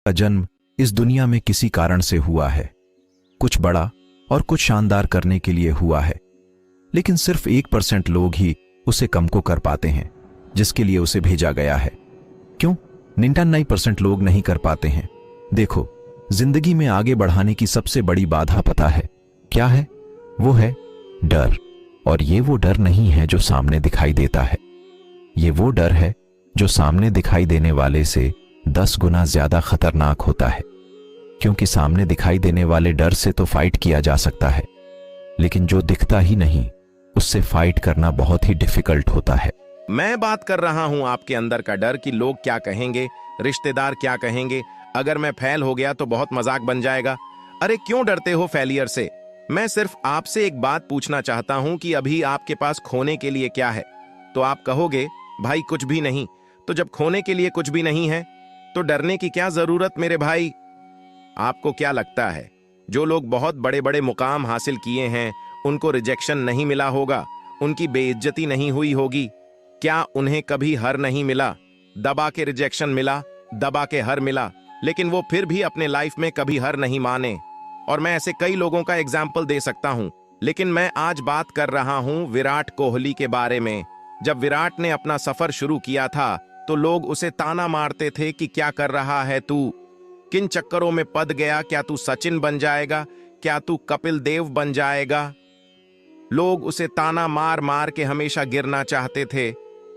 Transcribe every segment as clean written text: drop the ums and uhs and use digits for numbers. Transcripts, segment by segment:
का जन्म इस दुनिया में किसी कारण से हुआ है, कुछ बड़ा और कुछ शानदार करने के लिए हुआ है। लेकिन सिर्फ 1% लोग ही उसे कम को कर पाते हैं जिसके लिए उसे भेजा गया है। क्यों 99% लोग नहीं कर पाते हैं? देखो, जिंदगी में आगे बढ़ाने की सबसे बड़ी बाधा पता है क्या है? वो है डर। और ये वो डर नहीं है जो सामने दिखाई देता है, ये वो डर है जो सामने दिखाई देने वाले से 10 गुना ज्यादा खतरनाक होता है। क्योंकि सामने दिखाई देने वाले डर से तो फाइट किया जा सकता है, लेकिन जो दिखता ही नहीं उससे फाइट करना बहुत ही डिफिकल्ट होता है। मैं बात कर रहा हूं आपके अंदर का डर कि लोग क्या कहेंगे, रिश्तेदार क्या कहेंगे, अगर मैं फेल हो गया तो बहुत मजाक बन जाएगा। अरे क्यों डरते हो फेलियर से? मैं सिर्फ आपसे एक बात पूछना चाहता हूं कि अभी आपके पास खोने के लिए क्या है? तो आप कहोगे भाई कुछ भी नहीं। तो जब खोने के लिए कुछ भी नहीं है तो डरने की क्या जरूरत मेरे भाई? आपको क्या लगता है जो लोग बहुत बड़े बड़े मुकाम हासिल किए हैं उनको रिजेक्शन नहीं मिला होगा, उनकी बेइज्जती नहीं हुई होगी? क्या उन्हें कभी हर नहीं मिला? दबा के रिजेक्शन मिला, दबा के हर मिला, लेकिन वो फिर भी अपने लाइफ में कभी हर नहीं माने। और मैं ऐसे कई लोगों का एग्जाम्पल दे सकता हूं, लेकिन मैं आज बात कर रहा हूं विराट कोहली के बारे में। जब विराट ने अपना सफर शुरू किया था तो लोग उसे ताना मारते थे कि क्या कर रहा है तू, किन चक्करों में पद गया, क्या तू सचिन बन जाएगा, क्या तू कपिल देव बन जाएगा? लोग उसे ताना मार मार के हमेशा गिरना चाहते थे,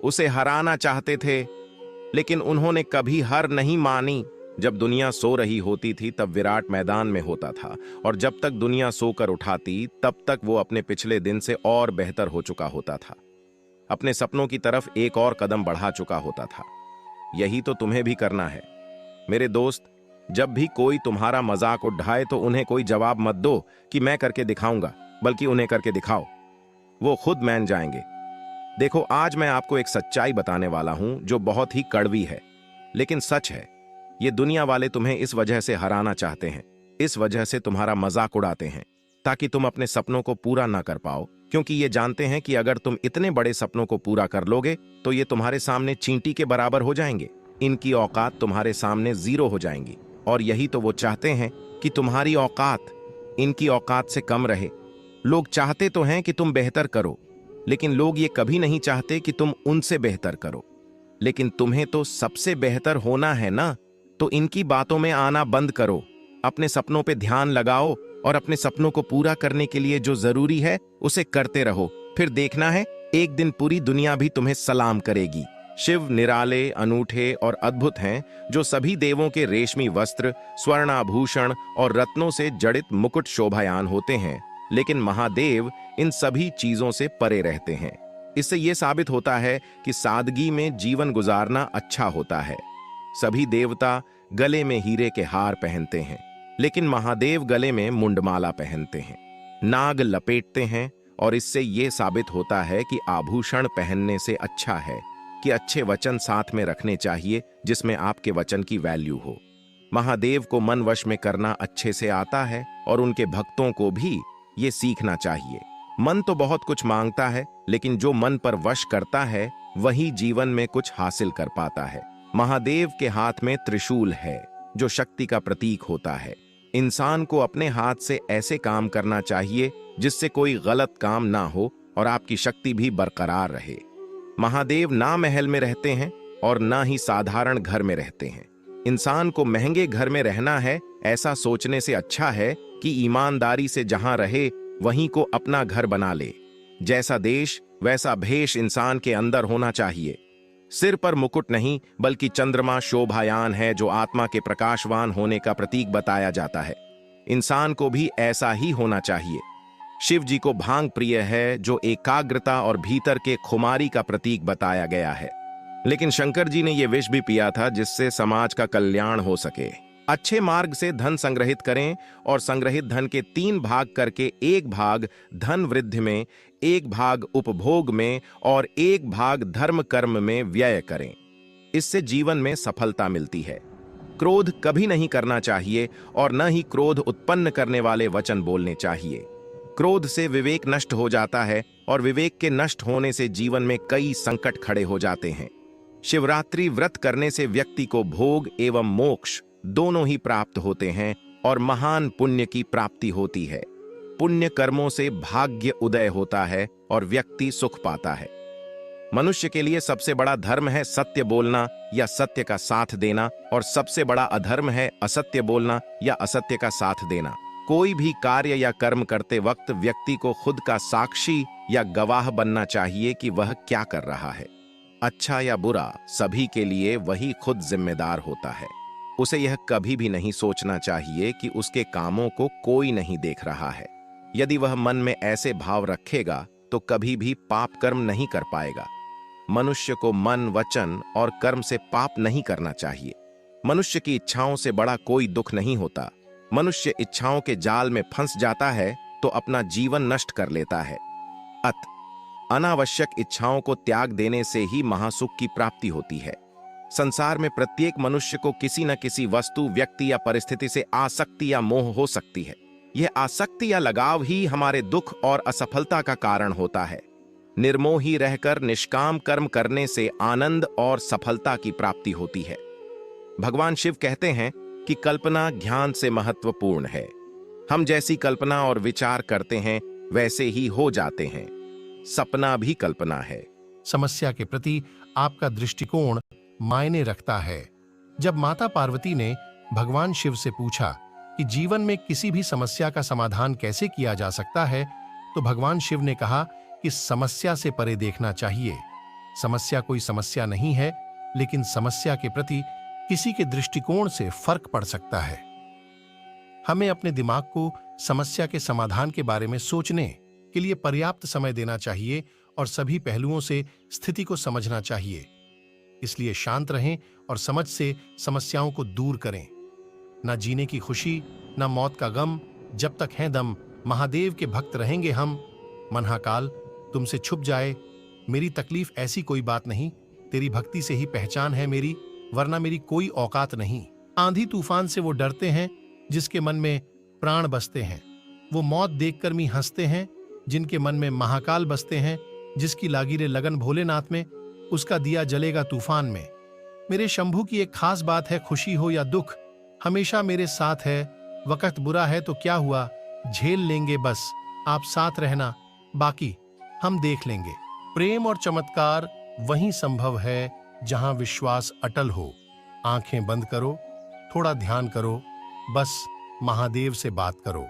उसे हराना चाहते थे, लेकिन उन्होंने कभी हार नहीं मानी। जब दुनिया सो रही होती थी तब विराट मैदान में होता था, और जब तक दुनिया सोकर उठाती तब तक वो अपने पिछले दिन से और बेहतर हो चुका होता था, अपने सपनों की तरफ एक और कदम बढ़ा चुका होता था। यही तो तुम्हें भी करना है मेरे दोस्त। जब भी कोई तुम्हारा मजाक उड़ाए तो उन्हें कोई जवाब मत दो कि मैं करके दिखाऊंगा, बल्कि उन्हें करके दिखाओ, वो खुद मान जाएंगे। देखो, आज मैं आपको एक सच्चाई बताने वाला हूं जो बहुत ही कड़वी है, लेकिन सच है। ये दुनिया वाले तुम्हें इस वजह से हराना चाहते हैं, इस वजह से तुम्हारा मजाक उड़ाते हैं, ताकि तुम अपने सपनों को पूरा ना कर पाओ, क्योंकि ये जानते हैं कि अगर तुम इतने बड़े सपनों को पूरा कर लोगे तो ये तुम्हारे सामने चींटी के बराबर हो जाएंगे, इनकी औकात तुम्हारे सामने जीरो हो जाएंगी। और यही तो वो चाहते हैं कि तुम्हारी औकात इनकी औकात से कम रहे। लोग चाहते तो हैं कि तुम बेहतर करो, लेकिन लोग ये कभी नहीं चाहते कि तुम उनसे बेहतर करो। लेकिन तुम्हें तो सबसे बेहतर होना है ना, तो इनकी बातों में आना बंद करो, अपने सपनों पे ध्यान लगाओ और अपने सपनों को पूरा करने के लिए जो जरूरी है उसे करते रहो। फिर देखना है एक दिन पूरी दुनिया भी तुम्हें सलाम करेगी। शिव निराले, अनूठे और अद्भुत हैं, जो सभी देवों के रेशमी वस्त्र, स्वर्णाभूषण और रत्नों से जड़ित मुकुट शोभायान होते हैं। लेकिन महादेव इन सभी चीजों से परे रहते हैं। इससे यह साबित होता है कि सादगी में जीवन गुजारना अच्छा होता है। सभी देवता गले में हीरे के हार पहनते हैं, लेकिन महादेव गले में मुंडमाला पहनते हैं, नाग लपेटते हैं, और इससे यह साबित होता है कि आभूषण पहनने से अच्छा है कि अच्छे वचन साथ में रखने चाहिए जिसमें आपके वचन की वैल्यू हो। महादेव को मन वश में करना अच्छे से आता है और उनके भक्तों को भी ये सीखना चाहिए। मन तो बहुत कुछ मांगता है, लेकिन जो मन पर वश करता है वही जीवन में कुछ हासिल कर पाता है। महादेव के हाथ में त्रिशूल है जो शक्ति का प्रतीक होता है। इंसान को अपने हाथ से ऐसे काम करना चाहिए जिससे कोई गलत काम ना हो और आपकी शक्ति भी बरकरार रहे। महादेव ना महल में रहते हैं और ना ही साधारण घर में रहते हैं। इंसान को महंगे घर में रहना है ऐसा सोचने से अच्छा है कि ईमानदारी से जहां रहे वहीं को अपना घर बना ले। जैसा देश वैसा भेष इंसान के अंदर होना चाहिए। सिर पर मुकुट नहीं, बल्कि चंद्रमा शोभायान है जो आत्मा के प्रकाशवान होने का प्रतीक बताया जाता है। इंसान को भी ऐसा ही होना चाहिए। शिव जी को भांग प्रिय है जो एकाग्रता और भीतर के खुमारी का प्रतीक बताया गया है। लेकिन शंकर जी ने यह विष भी पिया था जिससे समाज का कल्याण हो सके। अच्छे मार्ग से धन संग्रहित करें और संग्रहित धन के 3 भाग करके 1 भाग धन वृद्धि में, 1 भाग उपभोग में और 1 भाग धर्म कर्म में व्यय करें। इससे जीवन में सफलता मिलती है। क्रोध कभी नहीं करना चाहिए और न ही क्रोध उत्पन्न करने वाले वचन बोलने चाहिए। क्रोध से विवेक नष्ट हो जाता है और विवेक के नष्ट होने से जीवन में कई संकट खड़े हो जाते हैं। शिवरात्रि व्रत करने से व्यक्ति को भोग एवं मोक्ष दोनों ही प्राप्त होते हैं और महान पुण्य की प्राप्ति होती है। पुण्य कर्मों से भाग्य उदय होता है और व्यक्ति सुख पाता है। मनुष्य के लिए सबसे बड़ा धर्म है सत्य बोलना या सत्य का साथ देना, और सबसे बड़ा अधर्म है असत्य बोलना या असत्य का साथ देना। कोई भी कार्य या कर्म करते वक्त व्यक्ति को खुद का साक्षी या गवाह बनना चाहिए कि वह क्या कर रहा है। अच्छा या बुरा सभी के लिए वही खुद जिम्मेदार होता है। उसे यह कभी भी नहीं सोचना चाहिए कि उसके कामों को कोई नहीं देख रहा है। यदि वह मन में ऐसे भाव रखेगा तो कभी भी पाप कर्म नहीं कर पाएगा। मनुष्य को मन, वचन और कर्म से पाप नहीं करना चाहिए। मनुष्य की इच्छाओं से बड़ा कोई दुख नहीं होता। मनुष्य इच्छाओं के जाल में फंस जाता है तो अपना जीवन नष्ट कर लेता है। अनावश्यक इच्छाओं को त्याग देने से ही महासुख की प्राप्ति होती है। संसार में प्रत्येक मनुष्य को किसी न किसी वस्तु, व्यक्ति या परिस्थिति से आसक्ति या मोह हो सकती है। यह आसक्ति या लगाव ही हमारे दुख और असफलता का कारण होता है। निर्मोही रहकर निष्काम कर्म करने से आनंद और सफलता की प्राप्ति होती है। भगवान शिव कहते हैं कि कल्पना ज्ञान से महत्वपूर्ण है। हम जैसी कल्पना और विचार करते हैं वैसे ही हो जाते हैं। सपना भी कल्पना है। समस्या के प्रति आपका दृष्टिकोण मायने रखता है। जब माता पार्वती ने भगवान शिव से पूछा कि जीवन में किसी भी समस्या का समाधान कैसे किया जा सकता है, तो भगवान शिव ने कहा कि समस्या से परे देखना चाहिए। समस्या कोई समस्या नहीं है, लेकिन समस्या के प्रति किसी के दृष्टिकोण से फर्क पड़ सकता है। हमें अपने दिमाग को समस्या के समाधान के बारे में सोचने के लिए पर्याप्त समय देना चाहिए और सभी पहलुओं से स्थिति को समझना चाहिए। इसलिए शांत रहें और समझ से समस्याओं को दूर करें। न जीने की खुशी, न मौत का गम, जब तक हैं दम महादेव के भक्त रहेंगे हम। मनहाकाल तुमसे छुप जाए, मेरी तकलीफ ऐसी कोई बात नहीं, तेरी भक्ति से ही पहचान है मेरी, वरना मेरी कोई औकात नहीं। आंधी तूफान से वो डरते हैं जिसके मन में प्राण बसते हैं। वो मौत देखकर भी हंसते हैं जिनके मन में महाकाल बसते हैं। जिसकी लागिरे लगन भोलेनाथ में, उसका दिया जलेगा तूफान में। मेरे शंभू की एक खास बात है, खुशी हो या दुख हमेशा मेरे साथ है। वक्त बुरा है तो क्या हुआ, झेल लेंगे बस, आप साथ रहना, बाकी हम देख लेंगे। प्रेम और चमत्कार वहीं संभव है जहां विश्वास अटल हो। आंखें बंद करो, थोड़ा ध्यान करो, बस महादेव से बात करो।